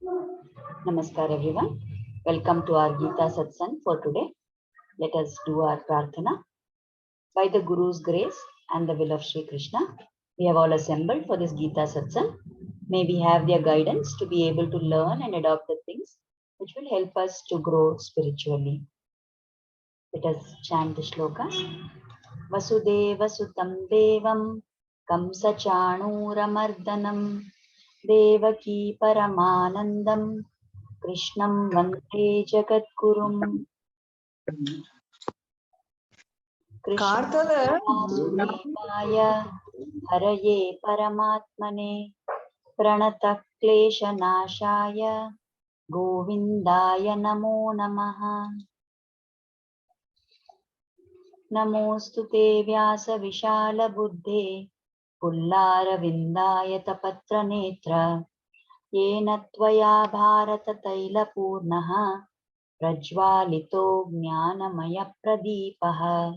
Namaskar everyone. Welcome to our Gita Satsang for today. Let us do our prarthana. By the Guru's grace and the will of Sri Krishna, we have all assembled for this Gita Satsang. May we have their guidance to be able to learn and adopt the things which will help us to grow spiritually. Let us chant the shloka. Vasudeva Sutam Devam Kamsa Chanuramardhanam Devaki Paramanandam Krishnam Vande Jagadgurum Krishna Vasudevaya Haraye Paramatmane Pranata Klesha Nashaya Govindaya Namo Namaha Namostu Te Vyasa Vishala Buddhe Pullara Vindaya Tapatra Netra Yena Tvaya Bharata Taila Purnaha Prajvalito Jnanamaya Pradipaha.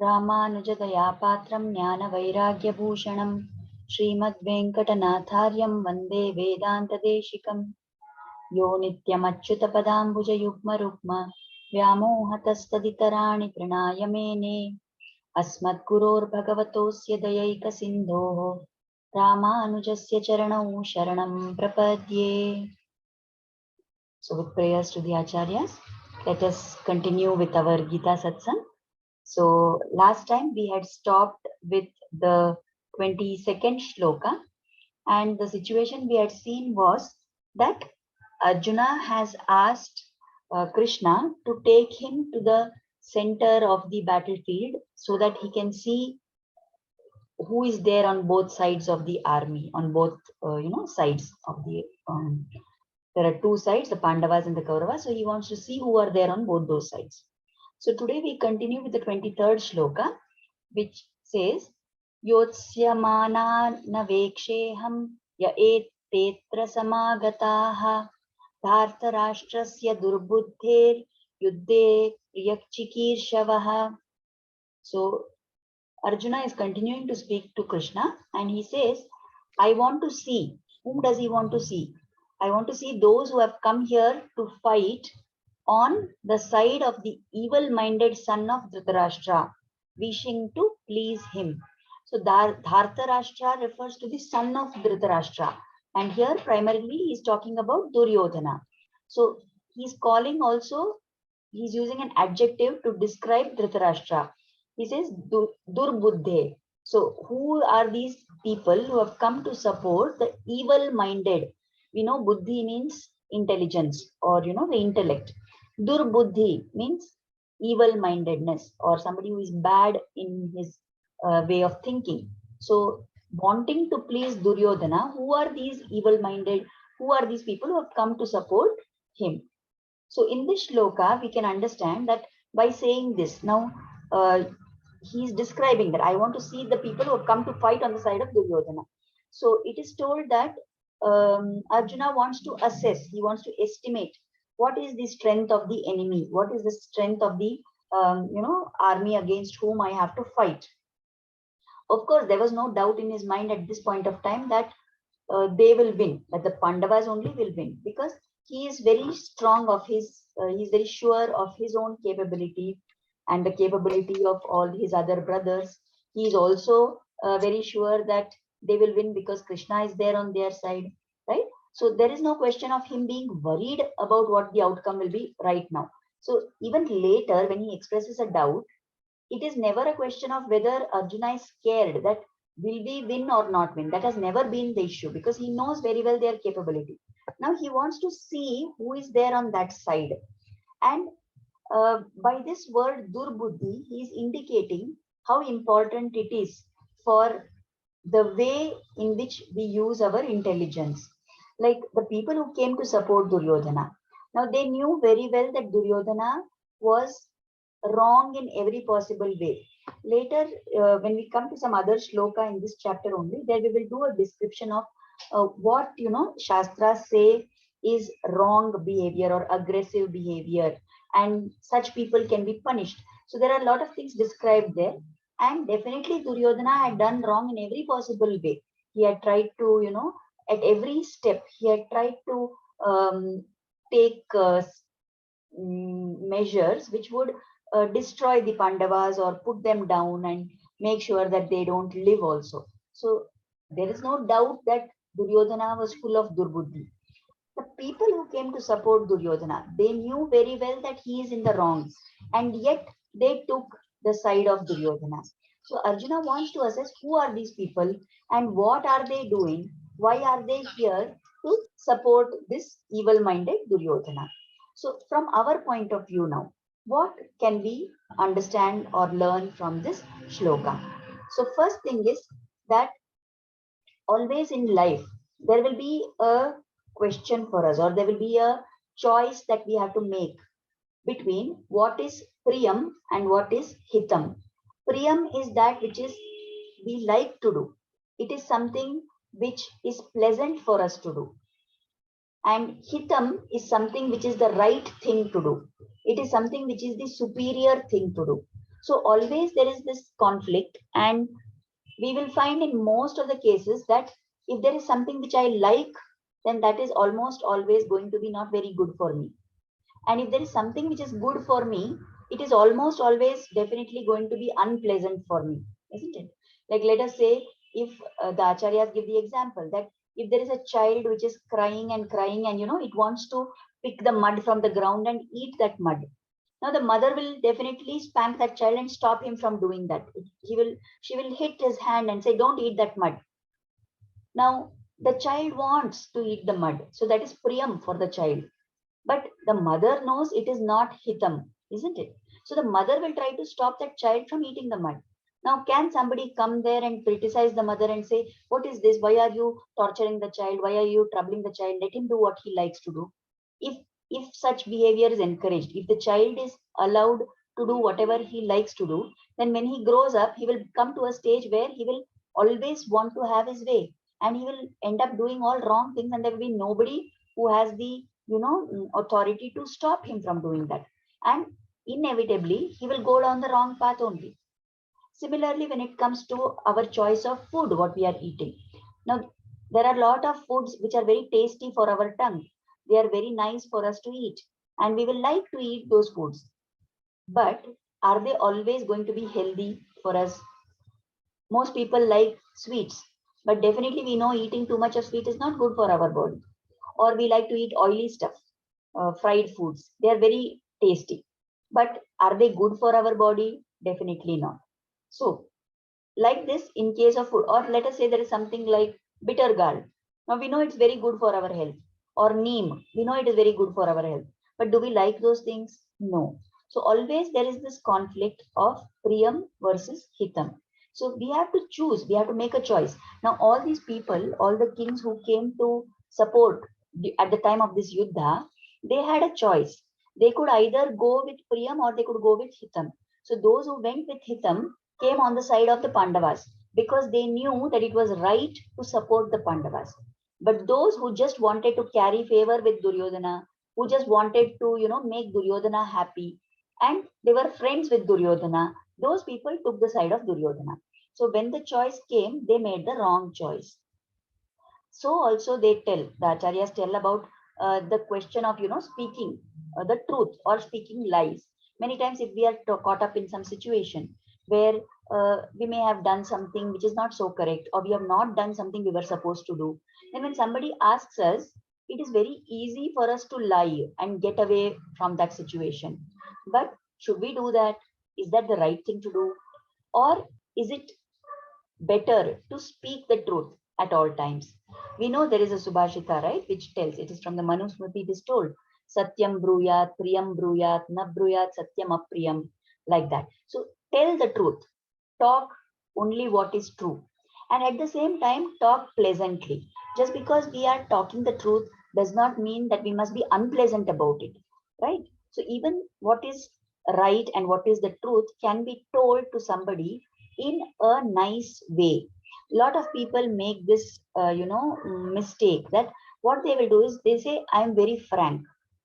Ramanujadaya Patram Jnana Vairagya Bhushanam Srimad Venkatanatharyam Vande Vedanta Deshikam Yo Nityam Achyuta Padambuja Yugma Rukma Vyamohatastaditarani Pranaya Mene Asmat Guror Bhagavatosya Dayaika Sindhoho Ramanujasya Charanau Sharanam Prapadye. So with prayers to the Acharyas, let us continue with our Gita Satsang. So last time we had stopped with the 22nd shloka, and the situation we had seen was that Arjuna has asked Krishna to take him to the center of the battlefield so that he can see who is there on both sides of the army, on both sides of the there are two sides, the Pandavas and the Kauravas. So he wants to see who are there on both those sides. So today we continue with the 23rd shloka, which says, Yotsyamana naveksheham ya tetra samagataha Dhritarashtrasya durbuddher yuddhe priyakchikirshavah. So Arjuna is continuing to speak to Krishna and he says, I want to see. Whom does he want to see? I want to see those who have come here to fight on the side of the evil-minded son of Dhritarashtra, wishing to please him. So Dhritarashtra refers to the son of Dhritarashtra. And here primarily he is talking about Duryodhana. So he's calling also, he's using an adjective to describe Dhritarashtra. He says durbuddhi. So who are these people who have come to support the evil-minded? We know buddhi means intelligence or the intellect. Durbuddhi means evil-mindedness or somebody who is bad in his way of thinking. So wanting to please Duryodhana, who are these evil-minded? Who are these people who have come to support him? So in this shloka, we can understand that by saying this, now he's describing that I want to see the people who have come to fight on the side of Duryodhana. So it is told that Arjuna wants to assess, he wants to estimate what is the strength of the enemy, what is the strength of the army against whom I have to fight. Of course, there was no doubt in his mind at this point of time that they will win, that the Pandavas only will win, because he is very strong of his, he is very sure of his own capability and the capability of all his other brothers. He is also very sure that they will win because Krishna is there on their side, right? So there is no question of him being worried about what the outcome will be right now. So even later, when he expresses a doubt, it is never a question of whether Arjuna is scared that will we win or not win. That has never been the issue because he knows very well their capability. Now he wants to see who is there on that side. And by this word durbuddhi, he is indicating how important it is for the way in which we use our intelligence. Like the people who came to support Duryodhana. Now they knew very well that Duryodhana was wrong in every possible way. Later, when we come to some other shloka in this chapter only, there we will do a description of what Shastras say is wrong behavior or aggressive behavior, and such people can be punished. So there are a lot of things described there. And definitely Duryodhana had done wrong in every possible way. He had tried to, at every step, he had tried to take measures which would destroy the Pandavas or put them down and make sure that they don't live also. So there is no doubt that Duryodhana was full of durbuddhi. The people who came to support Duryodhana, they knew very well that he is in the wrong, and yet they took the side of Duryodhana. So Arjuna wants to assess who are these people and what are they doing? Why are they here to support this evil-minded Duryodhana? So from our point of view now, what can we understand or learn from this shloka? So first thing is that always in life there will be a question for us, or there will be a choice that we have to make between what is priyam and what is hitam. Priyam is that which is we like to do. It is something which is pleasant for us to do, and hitam is something which is the right thing to do. It is something which is the superior thing to do. So always there is this conflict, and we will find in most of the cases that if there is something which I like, then that is almost always going to be not very good for me. And if there is something which is good for me, it is almost always definitely going to be unpleasant for me, isn't it? Like let us say, if the acharyas give the example that if there is a child which is crying and crying, and it wants to pick the mud from the ground and eat that mud, now the mother will definitely spank that child and stop him from doing that. She will hit his hand and say, "Don't eat that mud." Now the child wants to eat the mud, so that is priyam for the child. But the mother knows it is not hitam, isn't it? So the mother will try to stop that child from eating the mud. Now, can somebody come there and criticize the mother and say, "What is this? Why are you torturing the child? Why are you troubling the child? Let him do what he likes to do." If if such behavior is encouraged, if the child is allowed to do whatever he likes to do, then when he grows up, he will come to a stage where he will always want to have his way, and he will end up doing all wrong things, and there will be nobody who has the authority to stop him from doing that, and inevitably he will go down the wrong path only. Similarly, when it comes to our choice of food, what we are eating, now there are a lot of foods which are very tasty for our tongue. They are very nice for us to eat, and we will like to eat those foods, but are they always going to be healthy for us? Most people like sweets, but definitely we know eating too much of sweet is not good for our body. Or we like to eat oily stuff, fried foods. They are very tasty, but are they good for our body? Definitely not. So, like this, in case of food, or let us say there is something like bitter gourd. Now we know it's very good for our health, or neem. We know it is very good for our health, but do we like those things? No. So always there is this conflict of priyam versus hitam. So we have to choose. We have to make a choice. Now all these people, all the kings who came to support at the time of this yuddha, they had a choice. They could either go with priyam or they could go with hitam. So those who went with hitam came on the side of the Pandavas because they knew that it was right to support the Pandavas. But those who just wanted to carry favor with Duryodhana, who just wanted to, make Duryodhana happy, and they were friends with Duryodhana, those people took the side of Duryodhana. So when the choice came, they made the wrong choice. So also the acharyas tell about the question of speaking the truth or speaking lies. Many times if we are caught up in some situation where we may have done something which is not so correct, or we have not done something we were supposed to do, then when somebody asks us, it is very easy for us to lie and get away from that situation. But should we do that? Is that the right thing to do, or is it better to speak the truth at all times? We know there is a Subhashita, right, which tells, it is from the Manusmriti, it is told, Satyam bruyat, Priyam bruyat, na bruyat Satyam apriyam, like that. So tell the truth, talk only what is true, and at the same time, talk pleasantly. Just because we are talking the truth does not mean that we must be unpleasant about it, right? So even what is right and what is the truth can be told to somebody in a nice way. A lot of people make this mistake, that what they will do is they say, "I am very frank."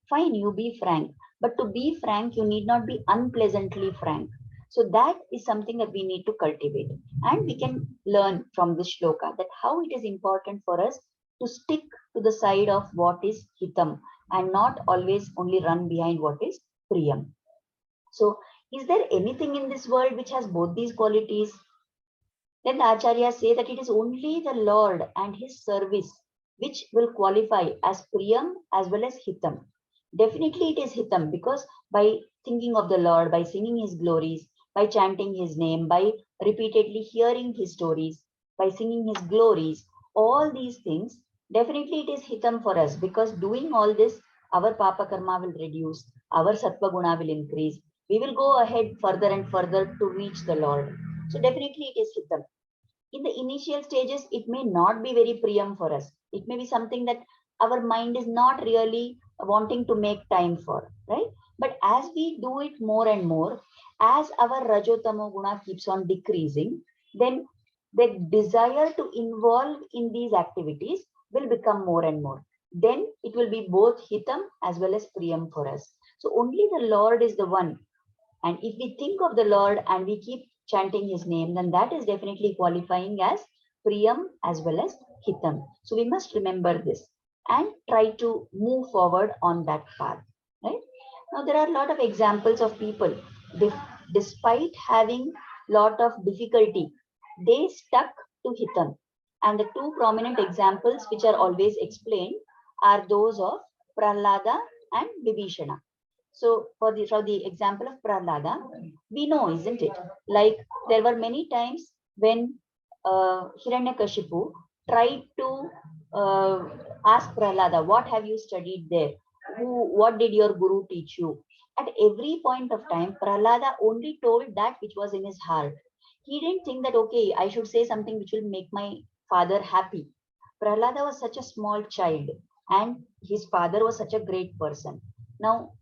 Fine, you be frank, but to be frank you need not be unpleasantly frank. So that is something that we need to cultivate. And we can learn from this shloka that how it is important for us to stick to the side of what is hitam and not always only run behind what is priyam. So is there anything in this world which has both these qualities? Then the acharyas say that it is only the Lord and his service which will qualify as priyam as well as hitam. Definitely it is hitam, because by thinking of the Lord, by singing his glories, by chanting his name, by repeatedly hearing his stories, by singing his glories, all these things, definitely it is hitam for us, because doing all this, our papa karma will reduce, our sattva guna will increase. We will go ahead further and further to reach the Lord. So definitely it is hitam. In the initial stages, it may not be very priyam for us. It may be something that our mind is not really wanting to make time for, right? But as we do it more and more, as our rajotamo guna keeps on decreasing, then the desire to involve in these activities will become more and more. Then it will be both hitam as well as priyam for us. So only the Lord is the one, and if we think of the Lord and we keep chanting his name, then that is definitely qualifying as Priyam as well as Hitam. So we must remember this and try to move forward on that path. Right? Now there are a lot of examples of people, despite having lot of difficulty, they stuck to Hitam. And the two prominent examples which are always explained are those of Prahlada and Vibhishana. So for the example of Prahlada, we know, isn't it? Like there were many times when Hiranyakashipu tried to ask Prahlada, what have you studied there? What did your guru teach you? At every point of time, Prahlada only told that which was in his heart. He didn't think that, okay, I should say something which will make my father happy. Prahlada was such a small child and his father was such a great person. Now,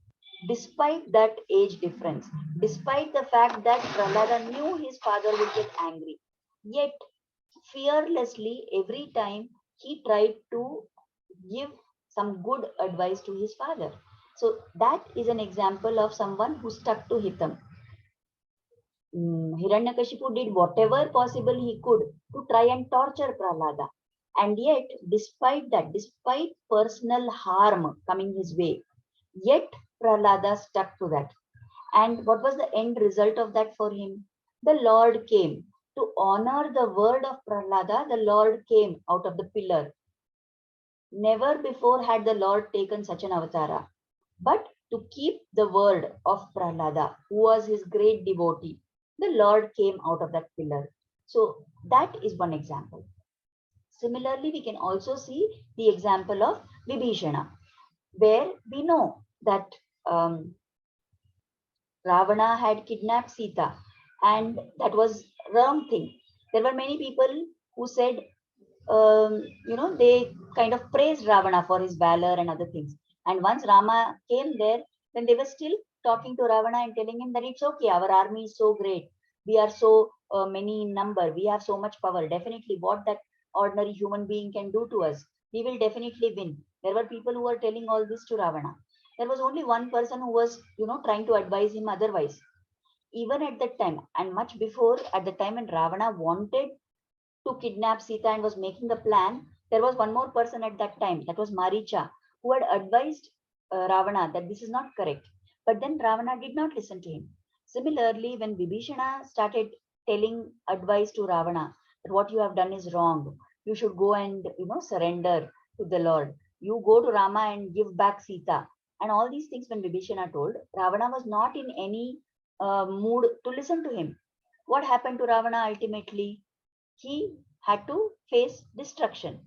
despite that age difference, despite the fact that Prahlada knew his father would get angry, yet fearlessly every time he tried to give some good advice to his father. So that is an example of someone who stuck to Hitam. Hiranyakashipu did whatever possible he could to try and torture Prahlada. And yet, despite that, despite personal harm coming his way, yet Prahlada stuck to that. And what was the end result of that for him? The Lord came. To honor the word of Prahlada, the Lord came out of the pillar. Never before had the Lord taken such an avatara. But to keep the word of Prahlada, who was his great devotee, the Lord came out of that pillar. So that is one example. Similarly, we can also see the example of Vibhishana, where we know that Ravana had kidnapped Sita, and that was wrong thing. There were many people who said, they kind of praised Ravana for his valor and other things. And once Rama came there, then they were still talking to Ravana and telling him that it's okay, our army is so great. We are so many in number. We have so much power. Definitely, what that ordinary human being can do to us, we will definitely win. There were people who were telling all this to Ravana. There was only one person who was, trying to advise him otherwise. Even at that time, and much before, at the time when Ravana wanted to kidnap Sita and was making the plan, there was one more person at that time, that was Maricha, who had advised Ravana that this is not correct. But then Ravana did not listen to him. Similarly, when Vibhishana started telling advice to Ravana that what you have done is wrong, you should go and surrender to the Lord. You go to Rama and give back Sita. And all these things when Vibhishana told, Ravana was not in any mood to listen to him. What happened to Ravana ultimately? He had to face destruction.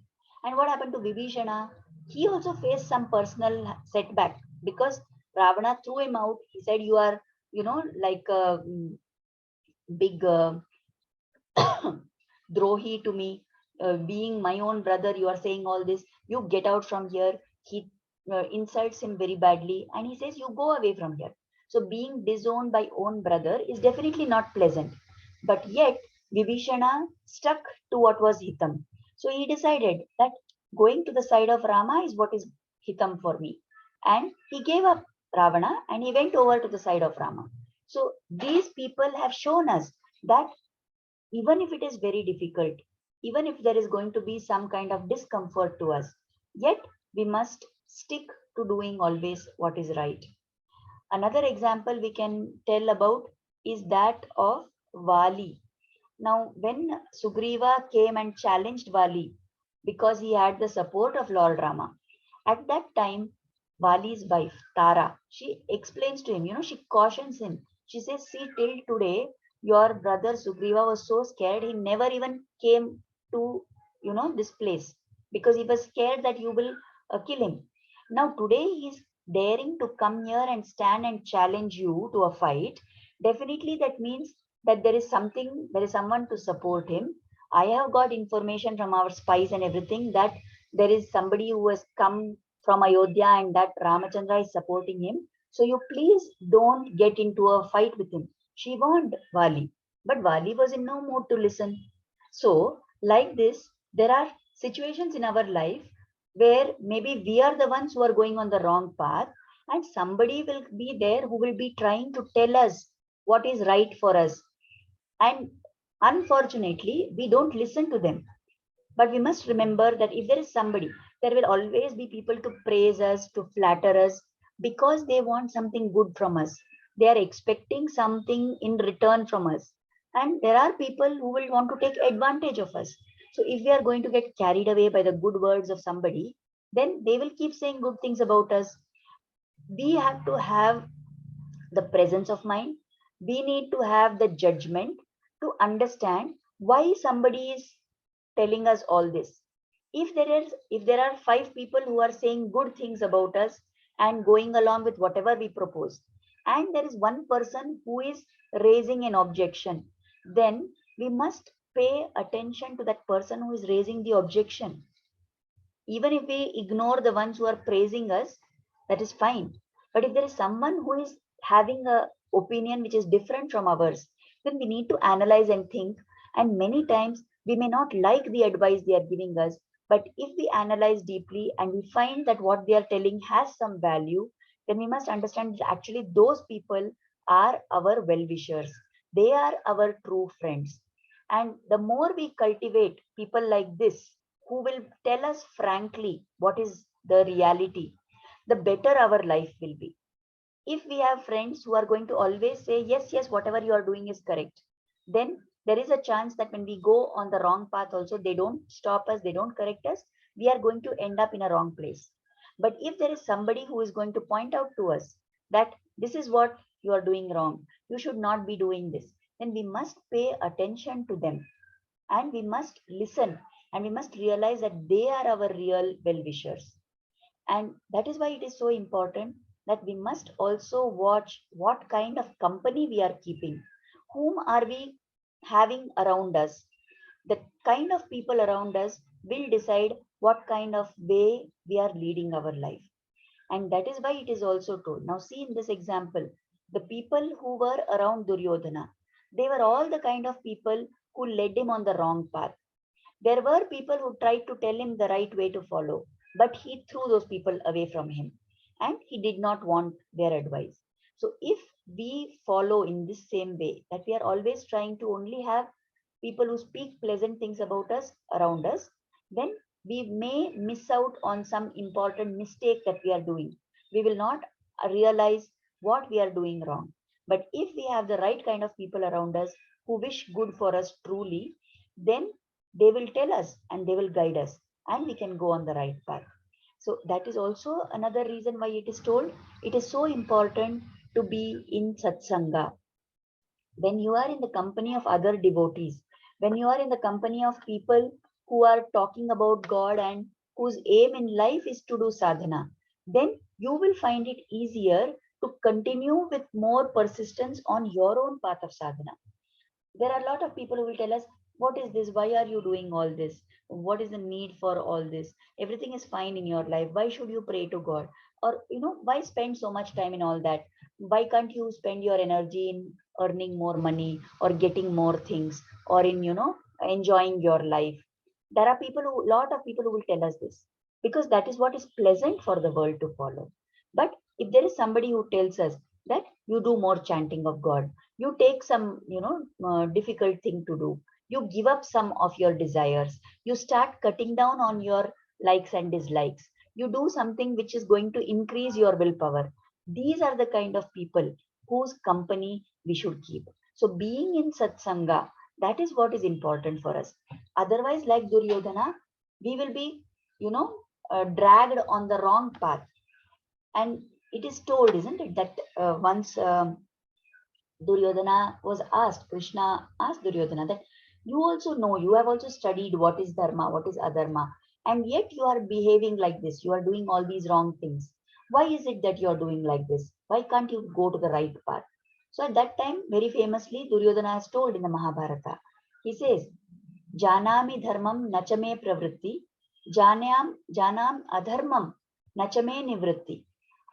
And what happened to Vibhishana? He also faced some personal setback because Ravana threw him out. He said, you are, like a big drohi to me. Being my own brother, you are saying all this. You get out from here. He insults him very badly. And he says, you go away from here. So being disowned by own brother is definitely not pleasant. But yet, Vibhishana stuck to what was Hitam. So he decided that going to the side of Rama is what is Hitam for me. And he gave up Ravana and he went over to the side of Rama. So these people have shown us that even if it is very difficult, even if there is going to be some kind of discomfort to us, yet we must stick to doing always what is right. Another example we can tell about is that of Vali. Now, when Sugriva came and challenged Vali because he had the support of Lord Rama, at that time, Vali's wife, Tara, she explains to him, she cautions him. She says, see, till today, your brother Sugriva was so scared, he never even came to, this place because he was scared that you will kill him. Now, today, he's daring to come here and stand and challenge you to a fight. Definitely, that means that there is someone to support him. I have got information from our spies and everything that there is somebody who has come from Ayodhya and that Ramachandra is supporting him. So you please don't get into a fight with him. She warned Vali, but Vali was in no mood to listen. So, like this, there are situations in our life where maybe we are the ones who are going on the wrong path, and somebody will be there who will be trying to tell us what is right for us. And unfortunately, we don't listen to them. But we must remember that if there is somebody, there will always be people to praise us, to flatter us, because they want something good from us. They are expecting something in return from us. And there are people who will want to take advantage of us. So if we are going to get carried away by the good words of somebody, then they will keep saying good things about us. We have to have the presence of mind. We need to have the judgment to understand why somebody is telling us all this. If there are five people who are saying good things about us and going along with whatever we propose, and there is one person who is raising an objection, then we must pay attention to that person who is raising the objection. Even if we ignore the ones who are praising us, that is fine. But if there is someone who is having a opinion which is different from ours, then we need to analyze and think. And many times we may not like the advice they are giving us, but if we analyze deeply and we find that what they are telling has some value, then we must understand that actually those people are our well-wishers. They are our true friends. And the more we cultivate people like this, who will tell us frankly what is the reality, the better our life will be. If we have friends who are going to always say, yes, yes, whatever you are doing is correct, then there is a chance that when we go on the wrong path, also, they don't stop us, they don't correct us, we are going to end up in a wrong place. But if there is somebody who is going to point out to us that this is what you are doing wrong, you should not be doing this, then we must pay attention to them and we must listen and we must realize that they are our real well wishers. And that is why it is so important that we must also watch what kind of company we are keeping. Whom are we having around us? The kind of people around us will decide what kind of way we are leading our life. And that is why it is also told. Now, see in this example, the people who were around Duryodhana, they were all the kind of people who led him on the wrong path. There were people who tried to tell him the right way to follow, but he threw those people away from him and he did not want their advice. So, if we follow in this same way, that we are always trying to only have people who speak pleasant things about us around us, then we may miss out on some important mistake that we are doing. We will not realize what we are doing wrong. But if we have the right kind of people around us who wish good for us truly, then they will tell us and they will guide us and we can go on the right path. So that is also another reason why it is told it is so important to be in satsanga. When you are in the company of other devotees, when you are in the company of people who are talking about God and whose aim in life is to do sadhana, then you will find it easier to continue with more persistence on your own path of sadhana. There are a lot of people who will tell us, what is this? Why are you doing all this? What is the need for all this? Everything is fine in your life. Why should you pray to God? Or, why spend so much time in all that? Why can't you spend your energy in earning more money or getting more things or in, enjoying your life? There are lot of people who will tell us this because that is what is pleasant for the world to follow. But if there is somebody who tells us, that you do more chanting of God. You take some, difficult thing to do. You give up some of your desires. You start cutting down on your likes and dislikes. You do something which is going to increase your willpower. These are the kind of people whose company we should keep. So being in satsanga, that is what is important for us. Otherwise, like Duryodhana, we will be, dragged on the wrong path. And it is told, isn't it, that once Duryodhana was asked, Krishna asked Duryodhana that you also know, you have also studied what is dharma, what is adharma, and yet you are behaving like this. You are doing all these wrong things. Why is it that you are doing like this? Why can't you go to the right path? So at that time, very famously, Duryodhana is told in the Mahabharata, he says, Janami dharmam nachame pravritti, janam adharmam nachame nivritti.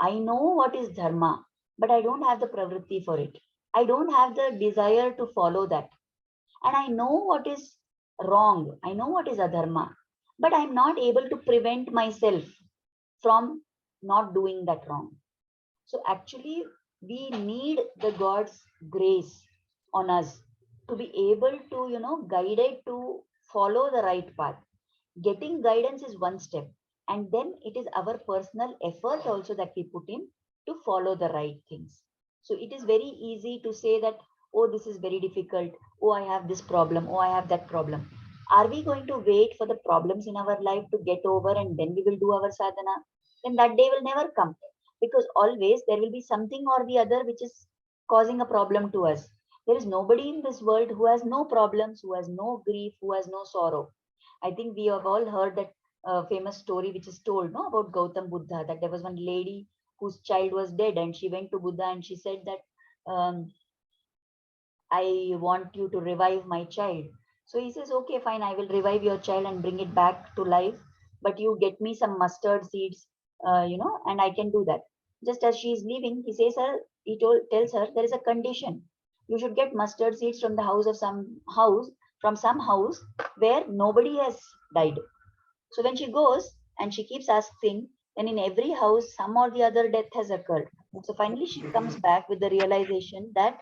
I know what is dharma, but I don't have the pravritti for it. I don't have the desire to follow that. And I know what is wrong. I know what is adharma, but I'm not able to prevent myself from not doing that wrong. So actually, we need the God's grace on us to be able to, guided to follow the right path. Getting guidance is one step, and then it is our personal effort also that we put in to follow the right things. So it is very easy to say that, oh, this is very difficult. Oh, I have this problem. Oh, I have that problem. Are we going to wait for the problems in our life to get over and then we will do our sadhana? Then that day will never come, because always there will be something or the other which is causing a problem to us. There is nobody in this world who has no problems, who has no grief, who has no sorrow. I think we have all heard that famous story which is told, no, about Gautam Buddha, that there was one lady whose child was dead and she went to Buddha and she said that, I want you to revive my child. So he says, okay, fine, I will revive your child and bring it back to life, but you get me some mustard seeds, and I can do that. Just as she is leaving, he says her, tells her there is a condition. You should get mustard seeds from the house of from some house where nobody has died. So when she goes and she keeps asking, then in every house, some or the other death has occurred. So finally, she comes back with the realization that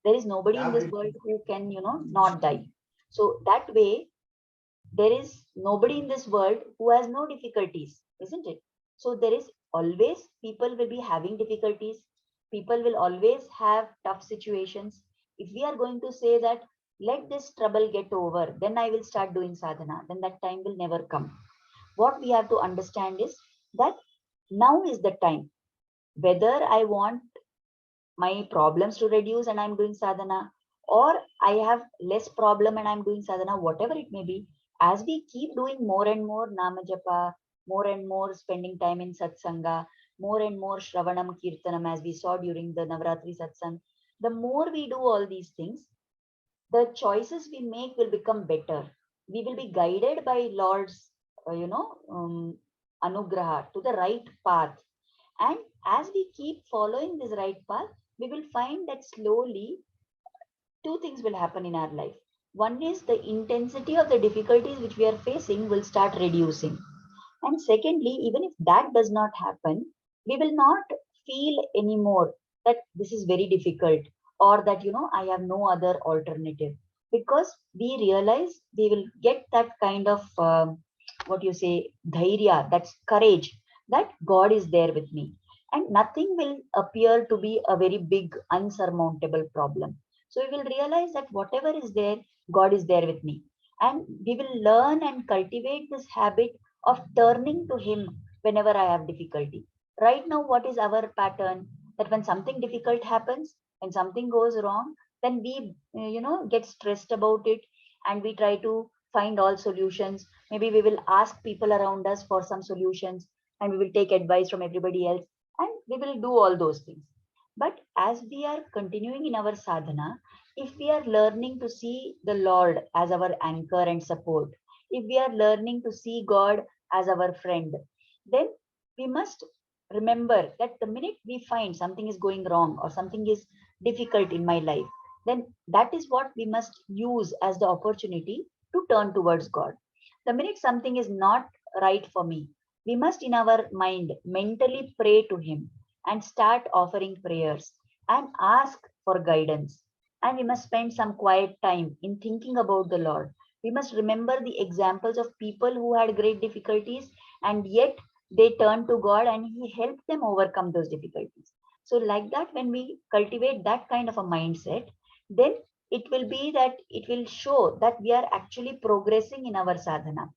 there is nobody in this world who can, not die. So that way, there is nobody in this world who has no difficulties, isn't it? So there is always, people will be having difficulties. People will always have tough situations. If we are going to say that, let this trouble get over, then I will start doing sadhana, then that time will never come. What we have to understand is that now is the time. Whether I want my problems to reduce and I'm doing sadhana, or I have less problem and I'm doing sadhana, whatever it may be, as we keep doing more and more nama japa, more and more spending time in satsanga, more and more shravanam kirtanam, as we saw during the Navratri satsang, the more we do all these things, the choices we make will become better. We will be guided by Lord's, anugraha to the right path. And as we keep following this right path, we will find that slowly two things will happen in our life. One is the intensity of the difficulties which we are facing will start reducing. And secondly, even if that does not happen, we will not feel anymore that this is very difficult, or that, I have no other alternative, because we realize we will get that kind of, what you say, dhairya, that's courage, that God is there with me. And nothing will appear to be a very big, unsurmountable problem. So we will realize that whatever is there, God is there with me. And we will learn and cultivate this habit of turning to Him whenever I have difficulty. Right now, what is our pattern? That when something difficult happens, when something goes wrong, then we, get stressed about it, and we try to find all solutions. Maybe we will ask people around us for some solutions, and we will take advice from everybody else, and we will do all those things. But as we are continuing in our sadhana, if we are learning to see the Lord as our anchor and support, if we are learning to see God as our friend, then we must remember that the minute we find something is going wrong or something is difficult in my life, then that is what we must use as the opportunity to turn towards God. The minute something is not right for me, we must in our mind mentally pray to Him and start offering prayers. and ask for guidance. And we must spend some quiet time in thinking about the Lord. We must remember the examples of people who had great difficulties and yet they turned to God and He helped them overcome those difficulties. So, like that, when we cultivate that kind of a mindset, then it will be that it will show that we are actually progressing in our sadhana.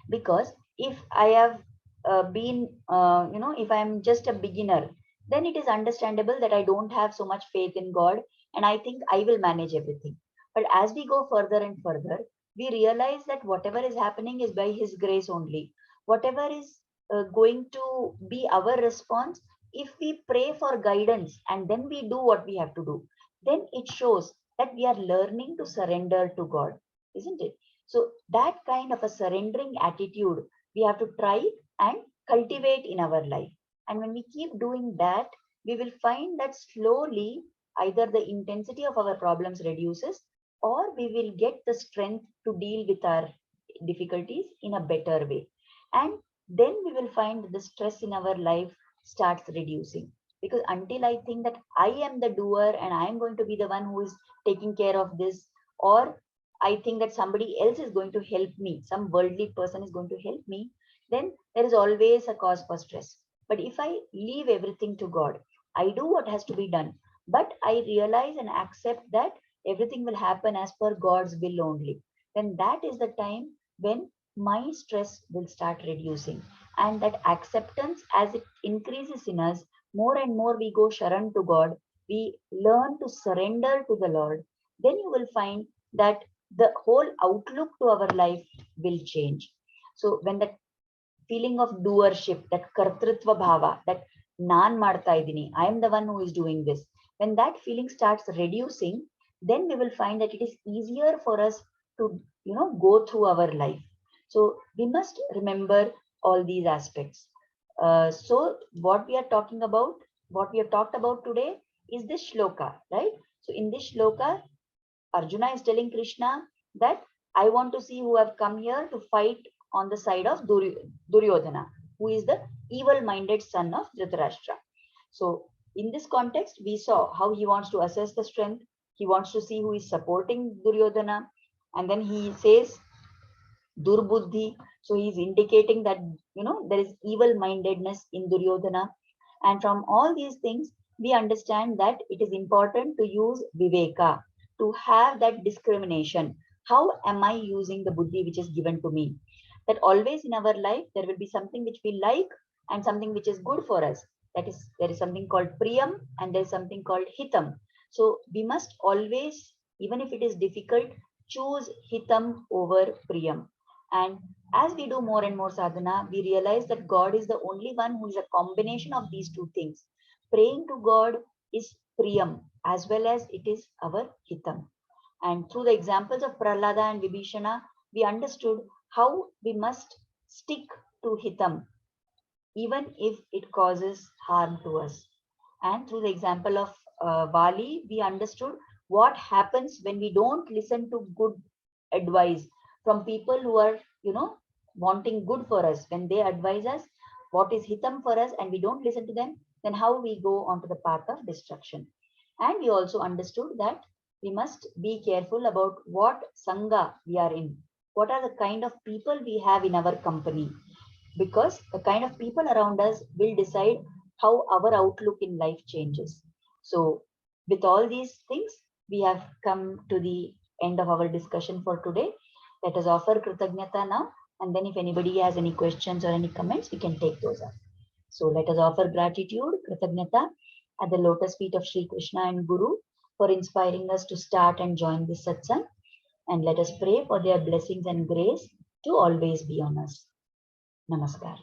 Because if I have been if I'm just a beginner, then it is understandable that I don't have so much faith in God and I think I will manage everything. But as we go further and further, we realize that whatever is happening is by His grace only. Whatever is going to be our response, if we pray for guidance and then we do what we have to do, then it shows that we are learning to surrender to God, isn't it? So that kind of a surrendering attitude we have to try and cultivate in our life. And when we keep doing that, we will find that slowly either the intensity of our problems reduces or we will get the strength to deal with our difficulties in a better way. And then we will find that the stress in our life starts reducing. Because until I think that I am the doer and I am going to be the one who is taking care of this, or I think that somebody else is going to help me, some worldly person is going to help me, then there is always a cause for stress. But if I leave everything to God, I do what has to be done, but I realize and accept that everything will happen as per God's will only, then that is the time when my stress will start reducing. And that acceptance, as it increases in us, more and more we go Sharan to God, we learn to surrender to the Lord, then you will find that the whole outlook to our life will change. So when that feeling of doership, that kartritva bhava, that nan marta idini, I am the one who is doing this, when that feeling starts reducing, then we will find that it is easier for us to go through our life. So we must remember all these aspects. So what we are talking about, what we have talked about today is this shloka, right? So in this shloka, Arjuna is telling Krishna that I want to see who have come here to fight on the side of Duryodhana, who is the evil-minded son of Dhritarashtra. So in this context, we saw how he wants to assess the strength. He wants to see who is supporting Duryodhana. And then he says durbuddhi. So he is indicating that, there is evil-mindedness in Duryodhana. And from all these things, we understand that it is important to use viveka, to have that discrimination. How am I using the buddhi which is given to me? That always in our life, there will be something which we like and something which is good for us. That is, there is something called Priyam and there is something called Hitam. So we must always, even if it is difficult, choose Hitam over Priyam. And as we do more and more sadhana, we realize that God is the only one who is a combination of these two things. Praying to God is Priyam as well as it is our Hitam. And through the examples of Prahlada and Vibhishana, we understood how we must stick to Hitam, even if it causes harm to us. And through the example of Vali, we understood what happens when we don't listen to good advice from people who are, wanting good for us. When they advise us what is hitam for us and we don't listen to them, then how we go onto the path of destruction. And we also understood that we must be careful about what sangha we are in. What are the kind of people we have in our company? Because the kind of people around us will decide how our outlook in life changes. So, with all these things, we have come to the end of our discussion for today. Let us offer Kritagnyata now, and then if anybody has any questions or any comments, we can take those up. So, let us offer gratitude, Kritagnyata, at the lotus feet of Sri Krishna and Guru for inspiring us to start and join this satsang. And let us pray for their blessings and grace to always be on us. Namaskar.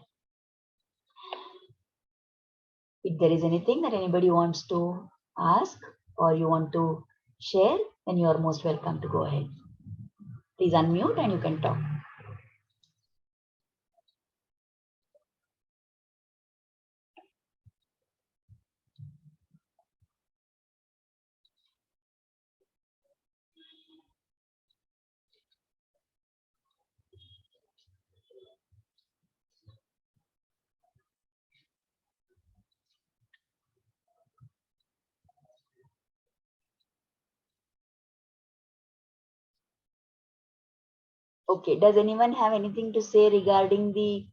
If there is anything that anybody wants to ask or you want to share, then you are most welcome to go ahead. Please unmute and you can talk. Okay. Does anyone have anything to say regarding the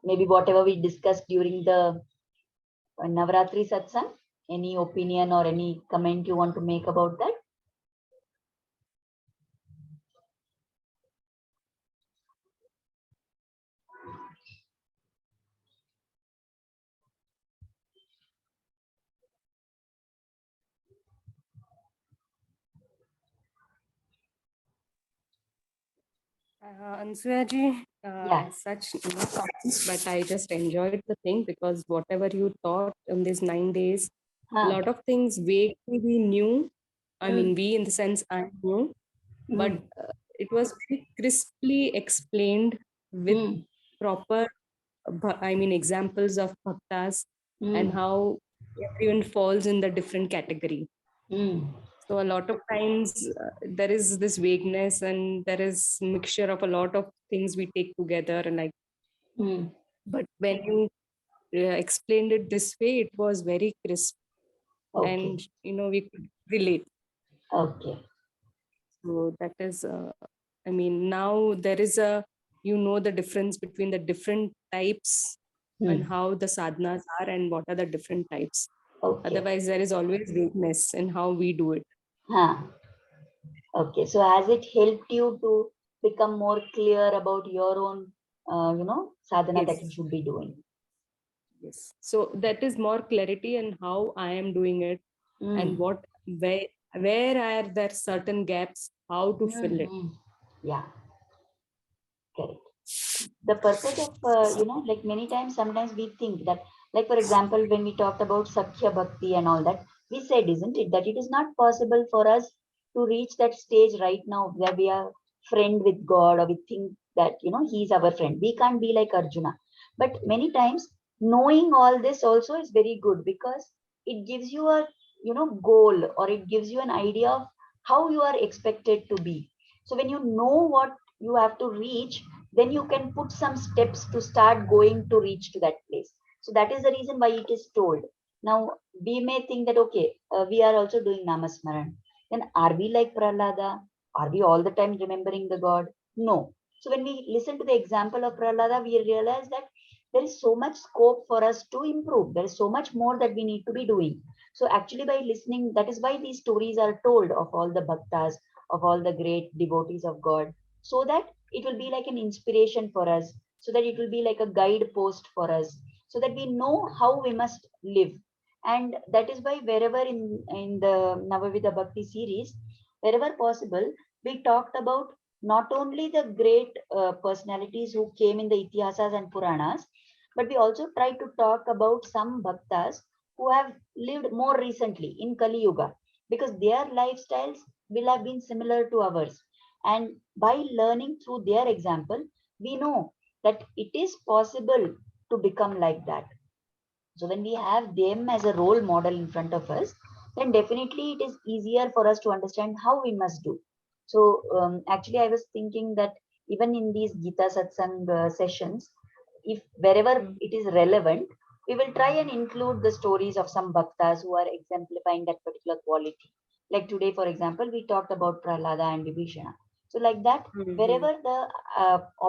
maybe whatever we discussed during the Navratri Satsang? Any opinion or any comment you want to make about that? Ansuyaji, Yeah. such no comments, but I just enjoyed the thing because whatever you taught in these 9 days, a Huh. lot of things vaguely we knew. I mean, Mm, we in the sense I knew, but mm, it was very crisply explained with mm, proper, I mean, examples of bhaktas and mm, how everyone falls in the different category. mm. So a lot of times there is this vagueness and there is mixture of a lot of things we take together and like, Mm. but when you explained it this way, it was very crisp Okay. and we could relate. Okay. So that is, I mean, now there is the difference between the different types and Mm. how the sadhanas are and what are the different types. Okay. Otherwise, there is always vagueness in how we do it. Huh. Okay. So has it helped you to become more clear about your own, sadhana that you Yes. should be doing? Yes. So that is more clarity in how I am doing it and Mm. what where are there certain gaps, how to fill it. Mm-hmm. Yeah. Correct. The purpose of like many times sometimes we think that, like for example, when we talked about Sakhya Bhakti and all that, we said, isn't it, that it is not possible for us to reach that stage right now where we are friend with God, or we think that he is our friend. We can't be like Arjuna. But many times knowing all this also is very good, because it gives you a goal, or it gives you an idea of how you are expected to be. So when you know what you have to reach, then you can put some steps to start going to reach to that place. So that is the reason why it is told. Now we may think that, okay, we are also doing namasmaran, then are we like Prahlada? Are we all the time remembering the God? No. So when we listen to the example of Prahlada, we realize that there is so much scope for us to improve. There is so much more that we need to be doing. So actually by listening, that is why these stories are told of all the bhaktas, of all the great devotees of God, so that it will be like an inspiration for us, so that it will be like a guide post for us, so that we know how we must live. And that is why wherever in the Navavida Bhakti series, wherever possible, we talked about not only the great personalities who came in the Itihasas and Puranas, but we also try to talk about some bhaktas who have lived more recently in Kali Yuga, because their lifestyles will have been similar to ours. And by learning through their example, we know that it is possible to become like that. So when we have them as a role model in front of us, then definitely it is easier for us to understand how we must do. So actually, I was thinking that even in these Gita Satsang sessions, if wherever Mm. it is relevant, we will try and include the stories of some bhaktas who are exemplifying that particular quality. Like today, for example, we talked about Prahlada and Vibhishana. So like that, Mhm. wherever the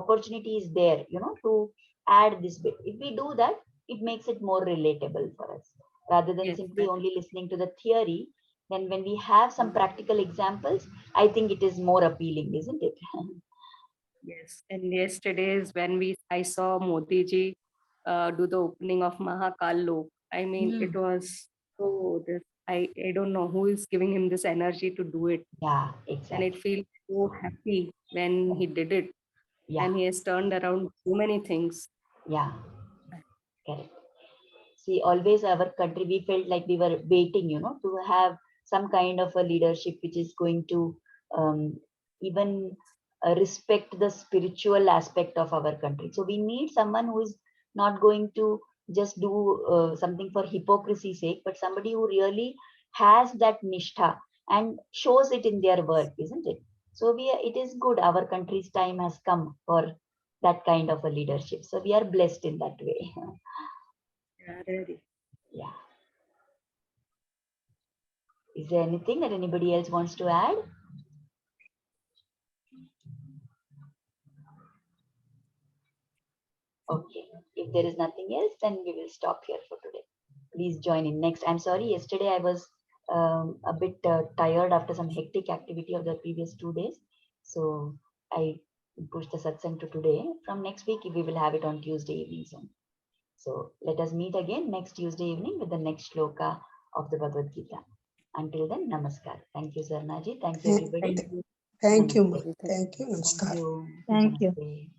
opportunity is there, to add this bit, if we do that, it makes it more relatable for us, rather than Yes, simply that only listening to the theory. Then when we have some practical examples, I think it is more appealing, isn't it? yes. And yesterday is when I saw Modi ji do the opening of Mahakal Lok. I mean, it Hmm. was so this. I don't know who is giving him this energy to do it, Yeah, and it exactly. feels so happy when he did it, Yeah, and he has turned around so many things. yeah, correct. See, always our country, we felt like we were waiting, to have some kind of a leadership which is going to even respect the spiritual aspect of our country. So we need someone who is not going to just do something for hypocrisy's sake, but somebody who really has that nishtha and shows it in their work, isn't it? So it is good. Our country's time has come for that kind of a leadership. So we are blessed in that way. Yeah, really. Yeah. Is there anything that anybody else wants to add? Okay. If there is nothing else, then we will stop here for today. Please join in next. I'm sorry, yesterday I was a bit tired after some hectic activity of the previous 2 days. So I pushed the satsang to today. From next week, we will have it on Tuesday evening soon. So let us meet again next Tuesday evening with the next shloka of the Bhagavad Gita. Until then, namaskar. Thank you, Sarnaji. Thanks, everybody. Thank you. Namaste. Thank you. Thank Namaskar. you. Thank you. Namaste.